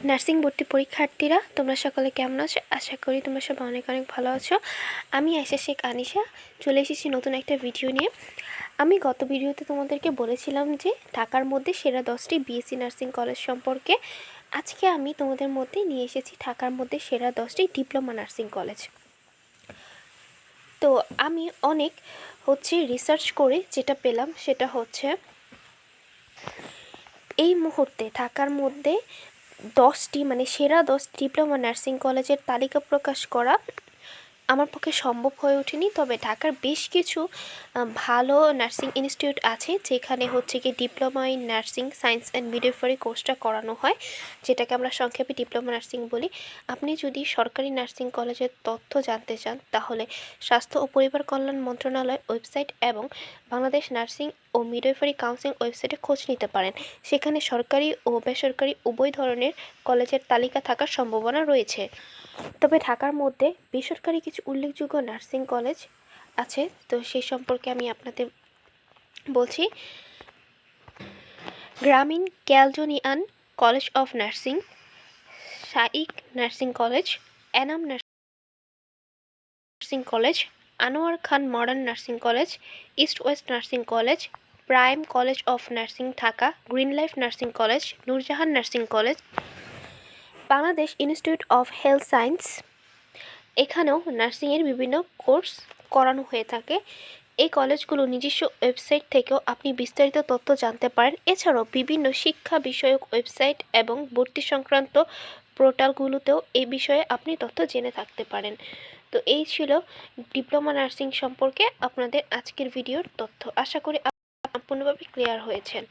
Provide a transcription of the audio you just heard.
Nursing ভর্তি পরীক্ষার্থীরা তোমরা সকলে কেমন আছো? আশা করি তোমরা সব অনেক অনেক ভালো আছো। আমি আয়েশা শেখ আনিশা চলে এসেছি নতুন একটা ভিডিও নিয়ে। আমি গত ভিডিওতে তোমাদেরকে বলেছিলাম যে ঢাকার মধ্যে সেরা 10টি বিএসসি নার্সিং কলেজ সম্পর্কে। আজকে আমি তোমাদের মধ্যে নিয়ে এসেছি ঢাকার মধ্যে সেরা 10টি ডিপ্লোমা নার্সিং কলেজ। তো আমি অনেক রিসার্চ করে যেটা পেলাম সেটা হচ্ছে এই মুহূর্তে ঢাকার মধ্যে 10টি সেরা 10 ডিপ্লোমা নার্সিং কলেজের তালিকা প্রকাশ করা আমার পক্ষে সম্ভব হয়ে ওঠেনি। তবে ঢাকার বেশ কিছু ভালো নার্সিং ইনস্টিটিউট আছে যেখানে কি diploma in nursing science and midwifery কোর্সটা করানো হয়, যেটাকে আমরা সংক্ষেপে ডিপ্লোমা নার্সিং বলি। আপনি যদি সরকারি নার্সিং কলেজের তথ্য জানতে চান তাহলে স্বাস্থ্য ও পরিবার কল্যাণ মন্ত্রণালয় ওয়েবসাইট এবং বাংলাদেশ নার্সিং ও মিডওয়াইফারি কাউন্সিল ওয়েবসাইটে খোঁজ নিতে পারেন। সেখানে সরকারি ও বেসরকারি উভয় ধরনের কলেজের তালিকা থাকার সম্ভাবনা রয়েছে। তবে ঢাকার মধ্যে বেসরকারি কিছু উল্লেখযোগ্য নার্সিং কলেজ আছে, তো সেই সম্পর্কে আমি আপনাদের বলছি। Grameen Caledonian college of nursing, Shaikh nursing college, Enam nursing college, Anwar Khan modern nursing college, east west nursing college, prime college of nursing Dhaka, green life nursing college, Nurjahan nursing college, Bangladesh institute of health science. এখানেও নার্সিংয়ের বিভিন্ন কোর্স করানো হয়ে থাকে। এই কলেজগুলো নিজস্ব ওয়েবসাইট থেকেও আপনি বিস্তারিত তথ্য জানতে পারেন। এছাড়াও বিভিন্ন শিক্ষা বিষয়ক ওয়েবসাইট এবং ভর্তি সংক্রান্ত পোর্টালগুলোতেও এই বিষয়ে আপনি তথ্য জেনে থাকতে পারেন। তো এই ছিল ডিপ্লোমা নার্সিং সম্পর্কে আপনাদের আজকের ভিডিওর তথ্য। আশা করি সম্পূর্ণভাবে ক্লিয়ার হয়েছেন।